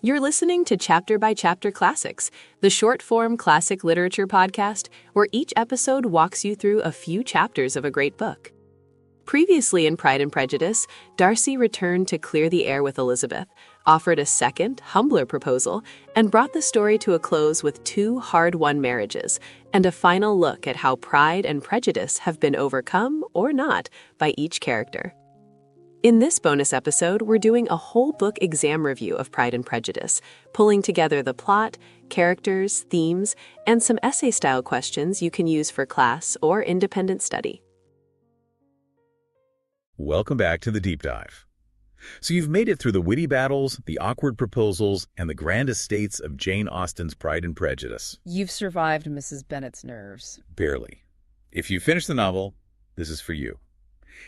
You're listening to Chapter by Chapter Classics, the short-form classic literature podcast where each episode walks you through a few chapters of a great book. Previously in Pride and Prejudice, Darcy returned to clear the air with Elizabeth, offered a second, humbler proposal, and brought the story to a close with two hard-won marriages and a final look at how pride and prejudice have been overcome or not by each character. In this bonus episode, we're doing a whole book exam review of Pride and Prejudice, pulling together the plot, characters, themes, and some essay-style questions you can use for class or independent study. Welcome back to the Deep Dive. So you've made it through the witty battles, the awkward proposals, and the grand estates of Jane Austen's Pride and Prejudice. You've survived Mrs. Bennet's nerves. Barely. If you finish the novel, this is for you.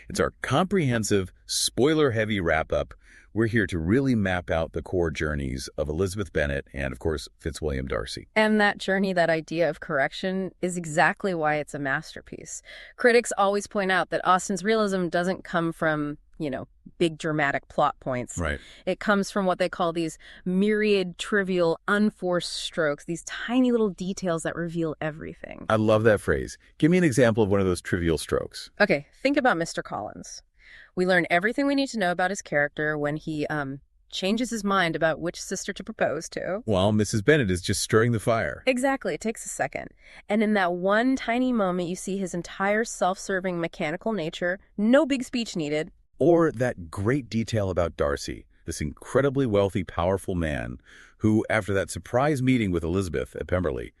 It's our comprehensive, spoiler-heavy wrap-up. We're here to really map out the core journeys of Elizabeth Bennet and, of course, Fitzwilliam Darcy. And that journey, that idea of correction, is exactly why it's a masterpiece. Critics always point out that Austen's realism doesn't come from, big dramatic plot points. Right. It comes from what they call these myriad, trivial, unforced strokes, these tiny little details that reveal everything. I love that phrase. Give me an example of one of those trivial strokes. Okay, think about Mr. Collins. We learn everything we need to know about his character when he changes his mind about which sister to propose to. While Mrs. Bennet is just stirring the fire. Exactly. It takes a second. And in that one tiny moment, you see his entire self-serving mechanical nature, no big speech needed. Or that great detail about Darcy, this incredibly wealthy, powerful man who, after that surprise meeting with Elizabeth at Pemberley,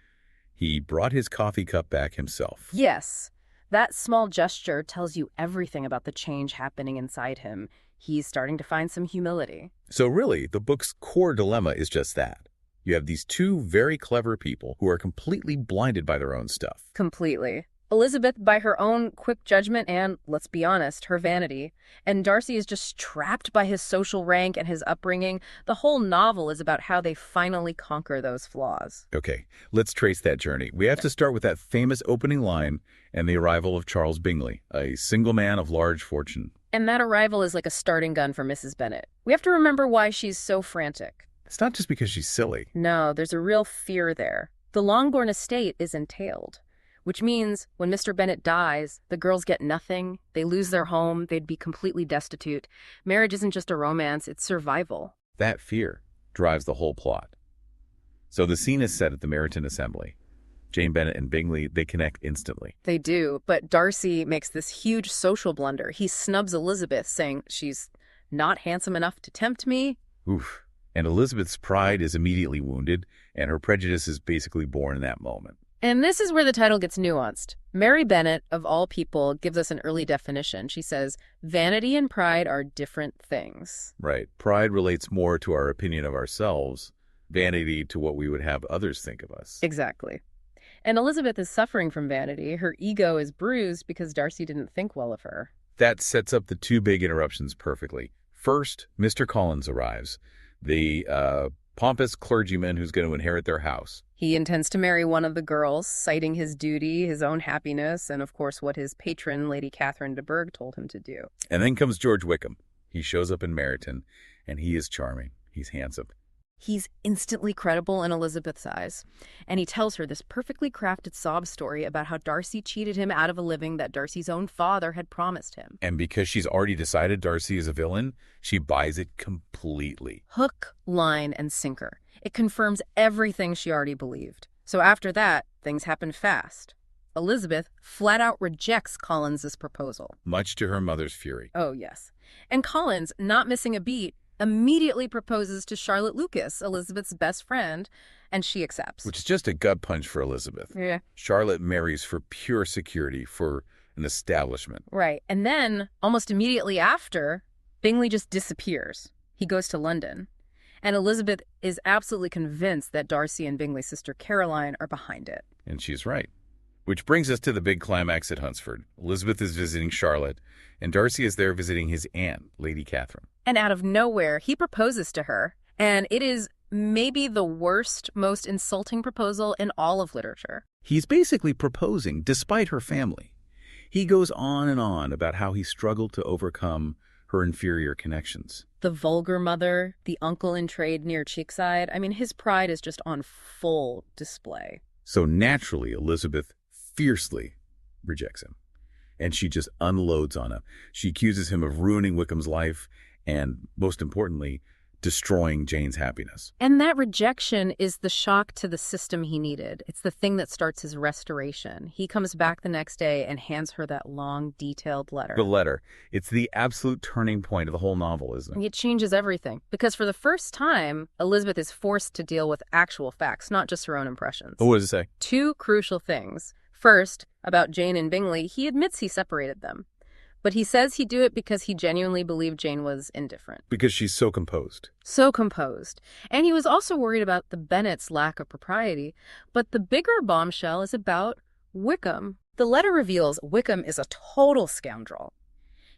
he brought his coffee cup back himself. Yes. That small gesture tells you everything about the change happening inside him. He's starting to find some humility. So really, the book's core dilemma is just that. You have these two very clever people who are completely blinded by their own stuff. Completely. Elizabeth by her own quick judgment and, let's be honest, her vanity. And Darcy is just trapped by his social rank and his upbringing. The whole novel is about how they finally conquer those flaws. Okay, let's trace that journey. We have to start with that famous opening line and the arrival of Charles Bingley, a single man of large fortune. And that arrival is like a starting gun for Mrs. Bennet. We have to remember why she's so frantic. It's not just because she's silly. No, there's a real fear there. The Longbourn estate is entailed. Which means when Mr. Bennet dies, the girls get nothing, they lose their home, they'd be completely destitute. Marriage isn't just a romance, it's survival. That fear drives the whole plot. So the scene is set at the Meryton Assembly. Jane Bennet and Bingley, they connect instantly. They do, but Darcy makes this huge social blunder. He snubs Elizabeth, saying she's not handsome enough to tempt me. Oof. And Elizabeth's pride is immediately wounded, and her prejudice is basically born in that moment. And this is where the title gets nuanced. Mary Bennet, of all people, gives us an early definition. She says, vanity and pride are different things. Right. Pride relates more to our opinion of ourselves, vanity to what we would have others think of us. Exactly. And Elizabeth is suffering from vanity. Her ego is bruised because Darcy didn't think well of her. That sets up the two big interruptions perfectly. First, Mr. Collins arrives, the pompous clergyman who's going to inherit their house. He intends to marry one of the girls, citing his duty, his own happiness, and of course what his patron, Lady Catherine de Bourgh, told him to do. And then comes George Wickham. He shows up in Meryton, and he is charming. He's handsome. He's instantly credible in Elizabeth's eyes, and he tells her this perfectly crafted sob story about how Darcy cheated him out of a living that Darcy's own father had promised him. And because she's already decided Darcy is a villain, she buys it completely. Hook, line, and sinker. It confirms everything she already believed. So after that, things happen fast. Elizabeth flat out rejects Collins's proposal. Much to her mother's fury. Oh, yes. And Collins, not missing a beat, immediately proposes to Charlotte Lucas, Elizabeth's best friend, and she accepts. Which is just a gut punch for Elizabeth. Yeah. Charlotte marries for pure security, for an establishment. Right. And then, almost immediately after, Bingley just disappears. He goes to London. And Elizabeth is absolutely convinced that Darcy and Bingley's sister Caroline are behind it. And she's right. Which brings us to the big climax at Hunsford. Elizabeth is visiting Charlotte, and Darcy is there visiting his aunt, Lady Catherine. And out of nowhere, he proposes to her. And it is maybe the worst, most insulting proposal in all of literature. He's basically proposing despite her family. He goes on and on about how he struggled to overcome her inferior connections. The vulgar mother, the uncle in trade near Cheekside. I mean, his pride is just on full display. So naturally, Elizabeth fiercely rejects him. And she just unloads on him. She accuses him of ruining Wickham's life and, most importantly, destroying Jane's happiness. And that rejection is the shock to the system he needed. It's the thing that starts his restoration. He comes back the next day and hands her that long, detailed letter. The letter. It's the absolute turning point of the whole novel, isn't it? It changes everything. Because for the first time, Elizabeth is forced to deal with actual facts, not just her own impressions. Oh, what does it say? 2 crucial things. First, about Jane and Bingley, he admits he separated them. But he says he'd do it because he genuinely believed Jane was indifferent. Because she's so composed. So composed. And he was also worried about the Bennets' lack of propriety. But the bigger bombshell is about Wickham. The letter reveals Wickham is a total scoundrel.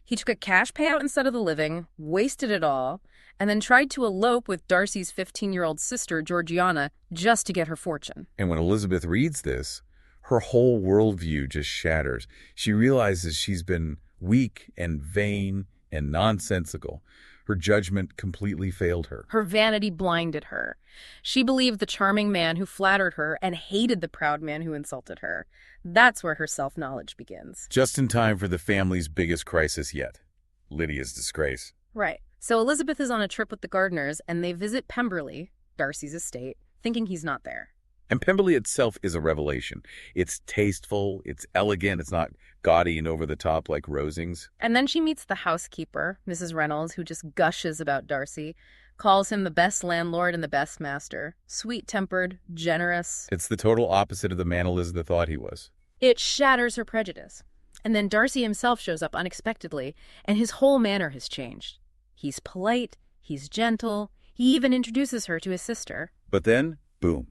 He took a cash payout instead of the living, wasted it all, and then tried to elope with Darcy's 15-year-old sister, Georgiana, just to get her fortune. And when Elizabeth reads this, her whole worldview just shatters. She realizes she's been weak and vain and nonsensical. Her judgment completely failed her. Her vanity blinded her. She believed the charming man who flattered her and hated the proud man who insulted her. That's where her self-knowledge begins. Just in time for the family's biggest crisis yet, Lydia's disgrace. Right. So Elizabeth is on a trip with the Gardiners, and they visit Pemberley, Darcy's estate, thinking he's not there. And Pemberley itself is a revelation. It's tasteful, it's elegant, it's not gaudy and over the top like Rosings. And then she meets the housekeeper, Mrs. Reynolds, who just gushes about Darcy, calls him the best landlord and the best master, sweet-tempered, generous. It's the total opposite of the man Elizabeth thought he was. It shatters her prejudice. And then Darcy himself shows up unexpectedly, and his whole manner has changed. He's polite, he's gentle, he even introduces her to his sister. But then, boom.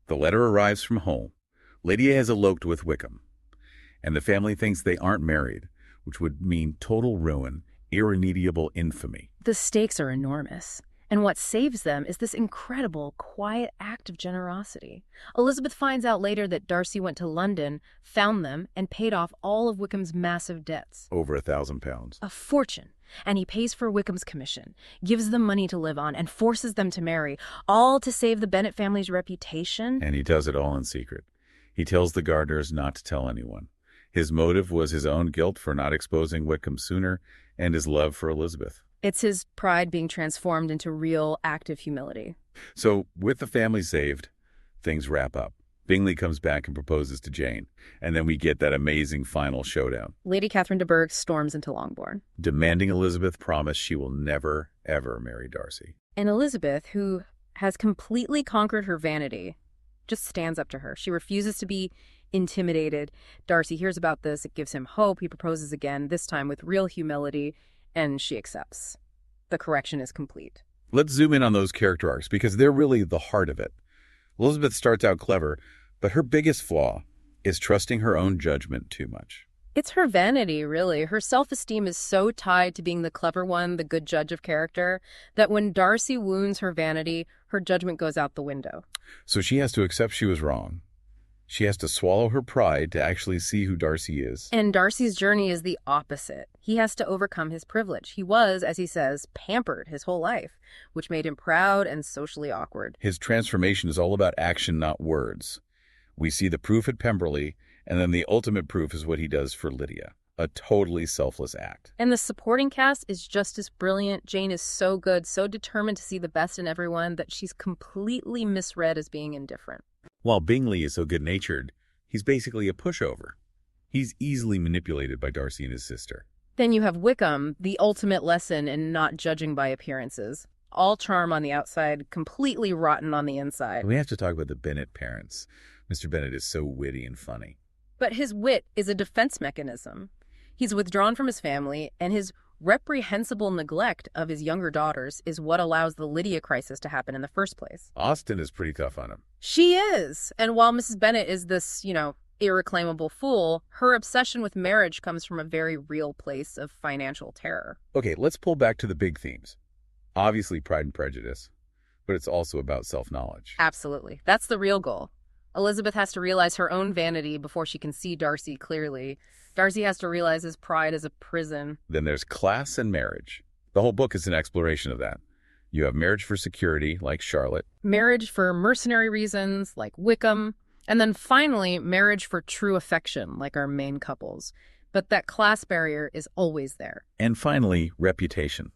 The letter arrives from home. Lydia has eloped with Wickham, and the family thinks they aren't married, which would mean total ruin, irremediable infamy. The stakes are enormous, and what saves them is this incredible, quiet act of generosity. Elizabeth finds out later that Darcy went to London, found them, and paid off all of Wickham's massive debts. Over £1,000. A fortune. And he pays for Wickham's commission, gives them money to live on, and forces them to marry, all to save the Bennet family's reputation. And he does it all in secret. He tells the Gardiners not to tell anyone. His motive was his own guilt for not exposing Wickham sooner and his love for Elizabeth. It's his pride being transformed into real, active humility. So, with the family saved, things wrap up. Bingley comes back and proposes to Jane, and then we get that amazing final showdown. Lady Catherine de Bourgh storms into Longbourn, demanding Elizabeth promise she will never, ever marry Darcy. And Elizabeth, who has completely conquered her vanity, just stands up to her. She refuses to be intimidated. Darcy hears about this. It gives him hope. He proposes again, this time with real humility, and she accepts. The correction is complete. Let's zoom in on those character arcs, because they're really the heart of it. Elizabeth starts out clever, but her biggest flaw is trusting her own judgment too much. It's her vanity, really. Her self-esteem is so tied to being the clever one, the good judge of character, that when Darcy wounds her vanity, her judgment goes out the window. So she has to accept she was wrong. She has to swallow her pride to actually see who Darcy is. And Darcy's journey is the opposite. He has to overcome his privilege. He was, as he says, pampered his whole life, which made him proud and socially awkward. His transformation is all about action, not words. We see the proof at Pemberley, and then the ultimate proof is what he does for Lydia. A totally selfless act. And the supporting cast is just as brilliant. Jane is so good, so determined to see the best in everyone that she's completely misread as being indifferent. While Bingley is so good-natured, he's basically a pushover. He's easily manipulated by Darcy and his sister. Then you have Wickham, the ultimate lesson in not judging by appearances. All charm on the outside, completely rotten on the inside. We have to talk about the Bennet parents. Mr. Bennet is so witty and funny. But his wit is a defense mechanism. He's withdrawn from his family, and his reprehensible neglect of his younger daughters is what allows the Lydia crisis to happen in the first place. Austen is pretty tough on him. She is. And while Mrs. Bennet is this, irreclaimable fool, her obsession with marriage comes from a very real place of financial terror. Okay, let's pull back to the big themes. Obviously, Pride and Prejudice, but it's also about self-knowledge. Absolutely. That's the real goal. Elizabeth has to realize her own vanity before she can see Darcy clearly. Darcy has to realize his pride is a prison. Then there's class and marriage. The whole book is an exploration of that. You have marriage for security, like Charlotte. Marriage for mercenary reasons, like Wickham. And then finally, marriage for true affection, like our main couples. But that class barrier is always there. And finally, reputation.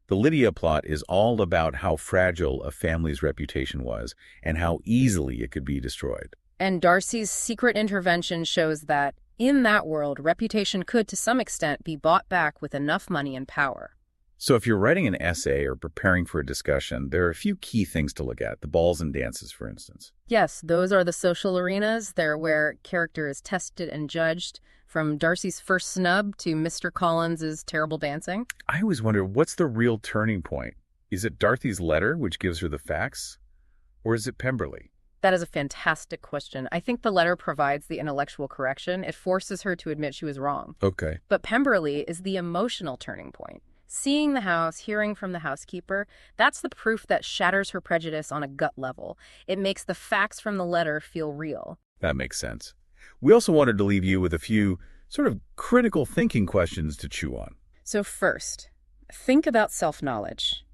The Lydia plot is all about how fragile a family's reputation was and how easily it could be destroyed. And Darcy's secret intervention shows that, in that world, reputation could, to some extent, be bought back with enough money and power. So if you're writing an essay or preparing for a discussion, there are a few key things to look at, the balls and dances, for instance. Yes, those are the social arenas. They're where character is tested and judged, from Darcy's first snub to Mr. Collins's terrible dancing. I always wonder, what's the real turning point? Is it Dorothy's letter, which gives her the facts? Or is it Pemberley? That is a fantastic question. I think the letter provides the intellectual correction. It forces her to admit she was wrong. Okay. But Pemberley is the emotional turning point. Seeing the house, hearing from the housekeeper, that's the proof that shatters her prejudice on a gut level. It makes the facts from the letter feel real. That makes sense. We also wanted to leave you with a few sort of critical thinking questions to chew on. So first, think about self-knowledge.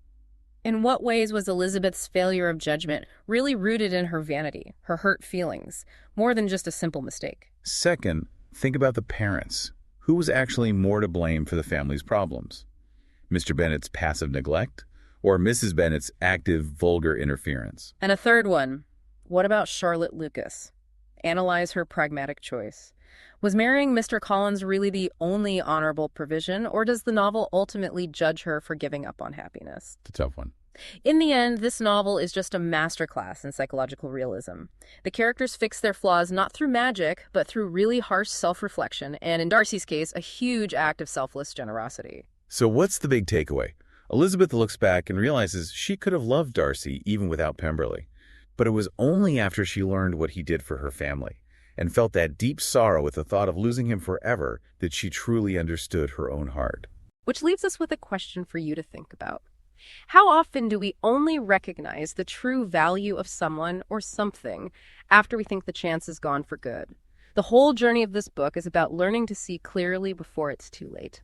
In what ways was Elizabeth's failure of judgment really rooted in her vanity, her hurt feelings, more than just a simple mistake? Second, think about the parents. Who was actually more to blame for the family's problems? Mr. Bennet's passive neglect or Mrs. Bennet's active, vulgar interference? And a third one, what about Charlotte Lucas? Analyze her pragmatic choice. Was marrying Mr. Collins really the only honorable provision, or does the novel ultimately judge her for giving up on happiness? It's a tough one. In the end, this novel is just a masterclass in psychological realism. The characters fix their flaws not through magic, but through really harsh self-reflection, and in Darcy's case, a huge act of selfless generosity. So what's the big takeaway? Elizabeth looks back and realizes she could have loved Darcy even without Pemberley. But it was only after she learned what he did for her family and felt that deep sorrow at the thought of losing him forever that she truly understood her own heart. Which leaves us with a question for you to think about. How often do we only recognize the true value of someone or something after we think the chance is gone for good? The whole journey of this book is about learning to see clearly before it's too late.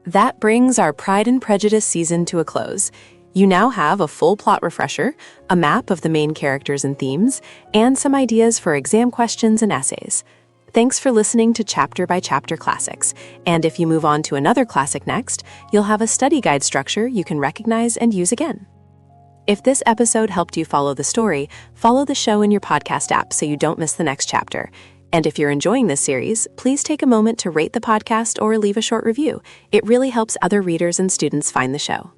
That brings our Pride and Prejudice season to a close. You now have a full plot refresher, a map of the main characters and themes, and some ideas for exam questions and essays. Thanks for listening to Chapter by Chapter Classics, and if you move on to another classic next, you'll have a study guide structure you can recognize and use again. If this episode helped you follow the story, follow the show in your podcast app so you don't miss the next chapter. And if you're enjoying this series, please take a moment to rate the podcast or leave a short review. It really helps other readers and students find the show.